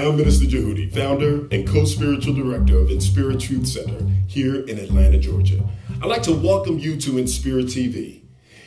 I'm Minister Jehudi, founder and co-spiritual director of InSpiritTruthCenter here in Atlanta, Georgia. I'd like to welcome you to InSpirit TV.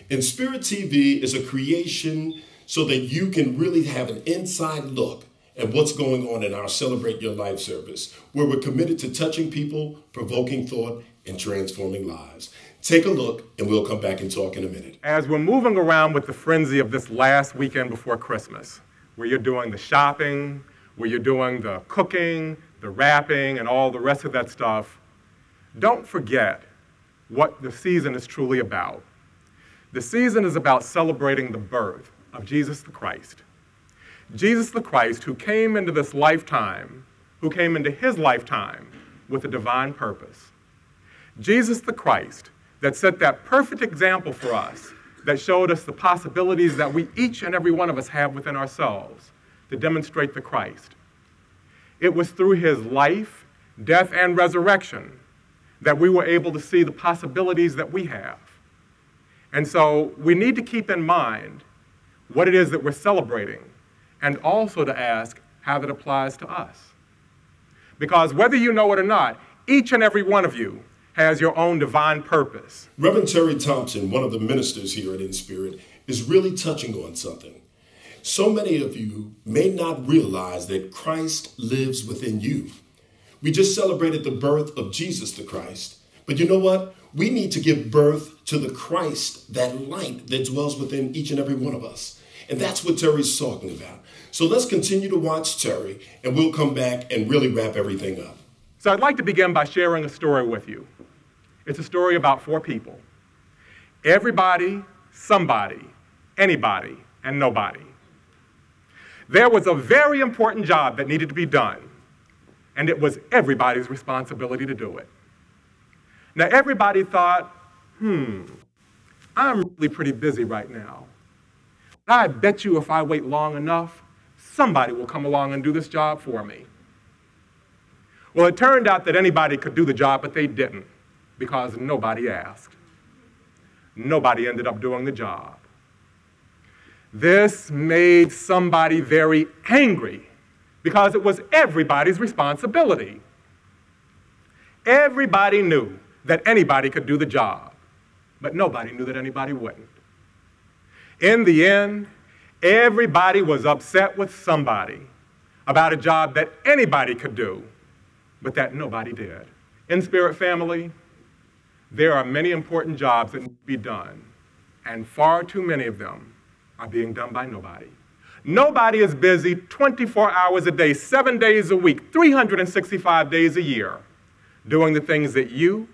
InSpirit TV is a creation so that you can really have an inside look at what's going on in our Celebrate Your Life service, where we're committed to touching people, provoking thought, and transforming lives. Take a look, and we'll come back and talk in a minute. As we're moving around with the frenzy of this last weekend before Christmas, where you're doing the shopping, where you're doing the cooking, the wrapping, and all the rest of that stuff, don't forget what the season is truly about. The season is about celebrating the birth of Jesus the Christ. Jesus the Christ, who came into this lifetime, who came into his lifetime with a divine purpose. Jesus the Christ, that set that perfect example for us, that showed us the possibilities that we, each and every one of us, have within ourselves to demonstrate the Christ. It was through his life, death, and resurrection that we were able to see the possibilities that we have. And so we need to keep in mind what it is that we're celebrating, and also to ask how that applies to us. Because whether you know it or not, each and every one of you has your own divine purpose. Reverend Terry Thompson, one of the ministers here at InSpirit, is really touching on something. So many of you may not realize that Christ lives within you. We just celebrated the birth of Jesus the Christ, but you know what? We need to give birth to the Christ, that light that dwells within each and every one of us. And that's what Terry's talking about. So let's continue to watch Terry, and we'll come back and really wrap everything up. So I'd like to begin by sharing a story with you. It's a story about 4 people. Everybody, somebody, anybody, and nobody. There was a very important job that needed to be done, and it was everybody's responsibility to do it. Now, everybody thought, I'm really pretty busy right now. But I bet you if I wait long enough, somebody will come along and do this job for me. Well, it turned out that anybody could do the job, but they didn't, because nobody asked. Nobody ended up doing the job. This made somebody very angry, because it was everybody's responsibility. Everybody knew that anybody could do the job, but nobody knew that anybody wouldn't. In the end, everybody was upset with somebody about a job that anybody could do, but that nobody did. InSpirit family, there are many important jobs that need to be done, and far too many of them are being done by nobody. Nobody is busy 24 hours a day, 7 days a week, 365 days a year, doing the things that you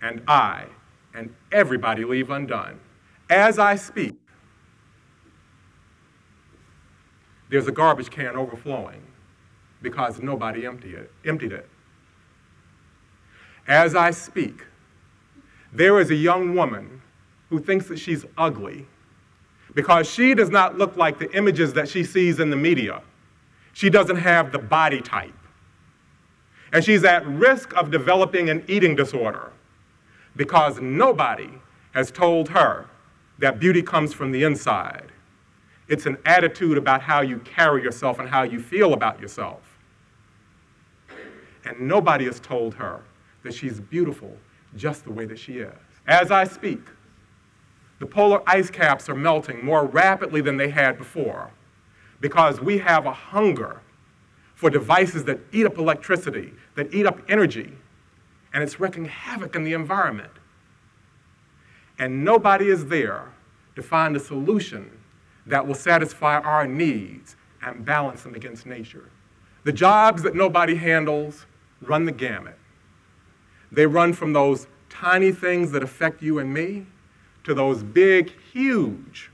and I and everybody leave undone. As I speak, there's a garbage can overflowing because nobody emptied it. As I speak, there is a young woman who thinks that she's ugly because she does not look like the images that she sees in the media. She doesn't have the body type. And she's at risk of developing an eating disorder because nobody has told her that beauty comes from the inside. It's an attitude about how you carry yourself and how you feel about yourself. And nobody has told her that she's beautiful just the way that she is. As I speak, the polar ice caps are melting more rapidly than they had before because we have a hunger for devices that eat up electricity, that eat up energy, and it's wreaking havoc in the environment. And nobody is there to find a solution that will satisfy our needs and balance them against nature. The jobs that nobody handles run the gamut. They run from those tiny things that affect you and me to those big, huge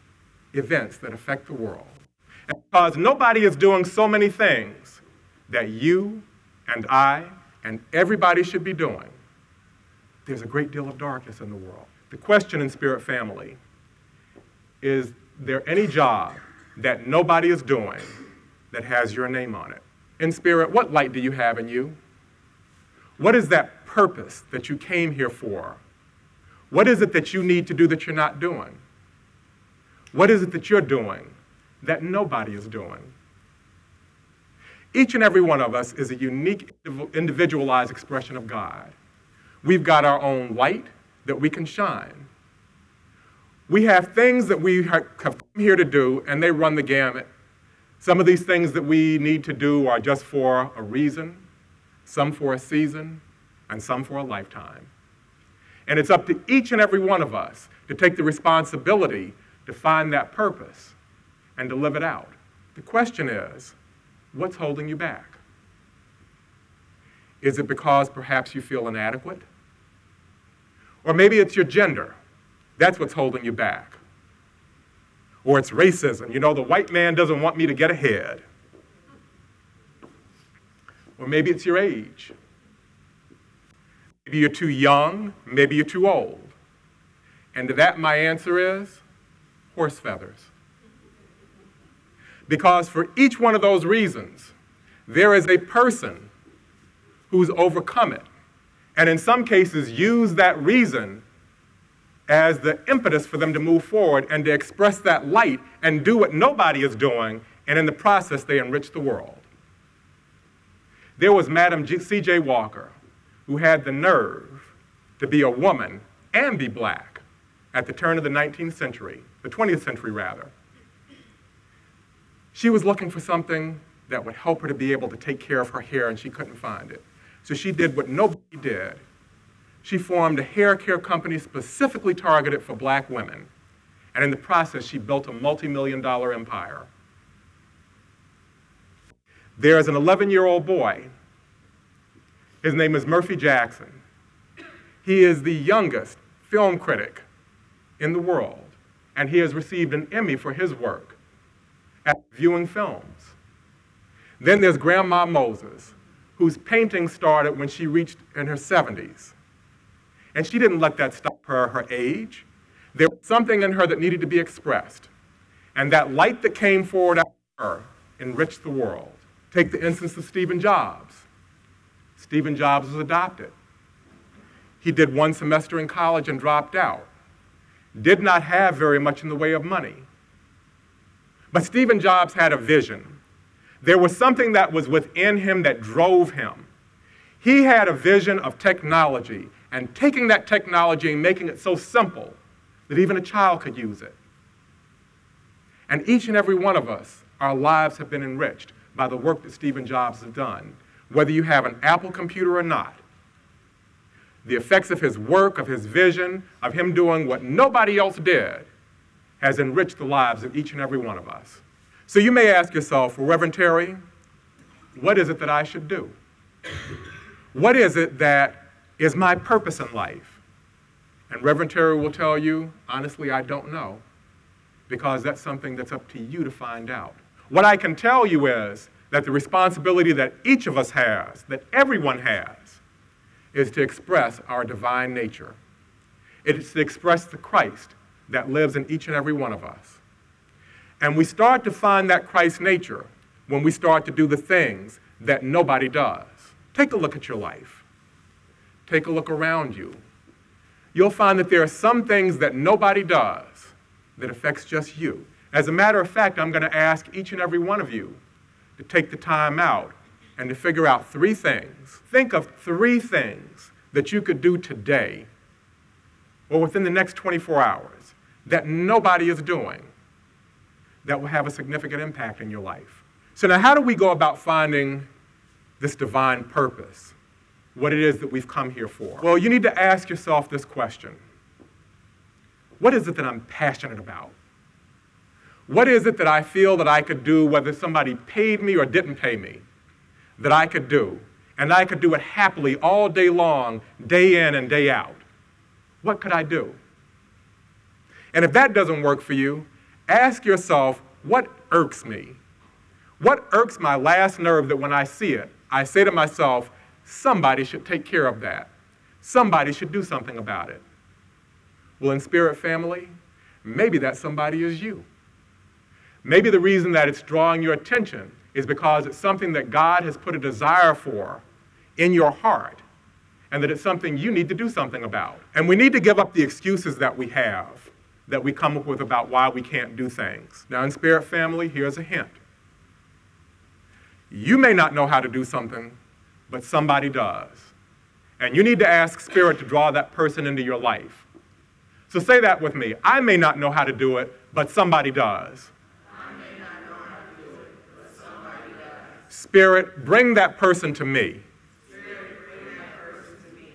events that affect the world. And because nobody is doing so many things that you and I and everybody should be doing, there's a great deal of darkness in the world. The question InSpirit family, is there any job that nobody is doing that has your name on it? InSpirit, what light do you have in you? What is that purpose that you came here for? What is it that you need to do that you're not doing? What is it that you're doing that nobody is doing? Each and every one of us is a unique, individualized expression of God. We've got our own light that we can shine. We have things that we have come here to do, and they run the gamut. Some of these things that we need to do are just for a reason, some for a season, and some for a lifetime. And it's up to each and every one of us to take the responsibility to find that purpose and to live it out. The question is, what's holding you back? Is it because perhaps you feel inadequate? Or maybe it's your gender. That's what's holding you back. Or it's racism. You know, the white man doesn't want me to get ahead. Or maybe it's your age. Maybe you're too young, maybe you're too old. And to that, my answer is horse feathers. Because for each one of those reasons, there is a person who's overcome it, and in some cases use that reason as the impetus for them to move forward and to express that light and do what nobody is doing, and in the process, they enrich the world. There was Madam C.J. Walker, who had the nerve to be a woman and be black at the turn of the 19th century, the 20th century rather. She was looking for something that would help her to be able to take care of her hair, and she couldn't find it. So she did what nobody did. She formed a hair care company specifically targeted for black women, and in the process, she built a multi-million-dollar empire. There's an 11-year-old boy. His name is Murphy Jackson. He is the youngest film critic in the world, and he has received an Emmy for his work at viewing films. Then there's Grandma Moses, whose painting started when she reached in her 70s. And she didn't let that stop her age. There was something in her that needed to be expressed. And that light that came forward out of her enriched the world. Take the instance of Stephen Jobs. Stephen Jobs was adopted. He did one semester in college and dropped out. Did not have very much in the way of money. But Stephen Jobs had a vision. There was something that was within him that drove him. He had a vision of technology, and taking that technology and making it so simple that even a child could use it. And each and every one of us, our lives have been enriched by the work that Stephen Jobs has done, whether you have an Apple computer or not. The effects of his work, of his vision, of him doing what nobody else did, has enriched the lives of each and every one of us. So you may ask yourself, well, Reverend Terry, what is it that I should do? What is it that is my purpose in life? And Reverend Terry will tell you, honestly, I don't know, because that's something that's up to you to find out. What I can tell you is that the responsibility that each of us has, that everyone has, is to express our divine nature. It is to express the Christ that lives in each and every one of us. And we start to find that Christ nature when we start to do the things that nobody does. Take a look at your life. Take a look around you. You'll find that there are some things that nobody does that affects just you. As a matter of fact, I'm going to ask each and every one of you to take the time out and to figure out 3 things. Think of 3 things that you could do today or within the next 24 hours that nobody is doing that will have a significant impact in your life. So now how do we go about finding this divine purpose, what it is that we've come here for? Well, you need to ask yourself this question. What is it that I'm passionate about? What is it that I feel that I could do, whether somebody paid me or didn't pay me, that I could do? And I could do it happily all day long, day in and day out. What could I do? And if that doesn't work for you, ask yourself, what irks me? What irks my last nerve that when I see it, I say to myself, somebody should take care of that. Somebody should do something about it. Well, InSpirit family, maybe that somebody is you. Maybe the reason that it's drawing your attention is because it's something that God has put a desire for in your heart, and that it's something you need to do something about. And we need to give up the excuses that we have, that we come up with about why we can't do things. Now, InSpirit family, here's a hint. You may not know how to do something, but somebody does. And you need to ask Spirit to draw that person into your life. So say that with me. I may not know how to do it, but somebody does. I may not know how to do it, but somebody does. Spirit, bring that person to me. Spirit, bring that person to me.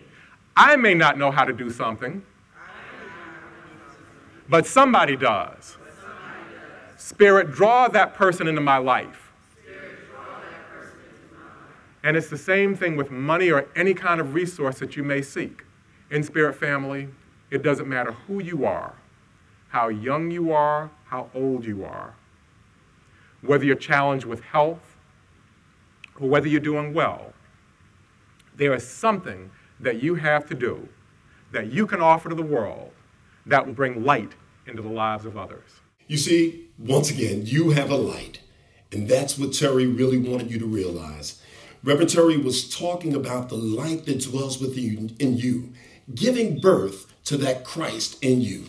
I may not know how to do something, but somebody does. Spirit, draw that person into my life. And it's the same thing with money or any kind of resource that you may seek. In Spirit family, it doesn't matter who you are, how young you are, how old you are, whether you're challenged with health or whether you're doing well. There is something that you have to do that you can offer to the world that will bring light into the lives of others. You see, once again, you have a light, and that's what Terry really wanted you to realize. Reverend Terry was talking about the light that dwells within you, giving birth to that Christ in you.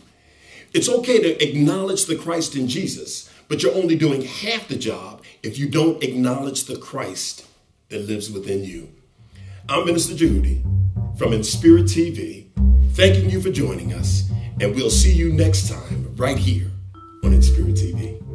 It's okay to acknowledge the Christ in Jesus, but you're only doing half the job if you don't acknowledge the Christ that lives within you. I'm Minister Judy from InSpirit TV, thanking you for joining us, and we'll see you next time right here on InSpirit TV.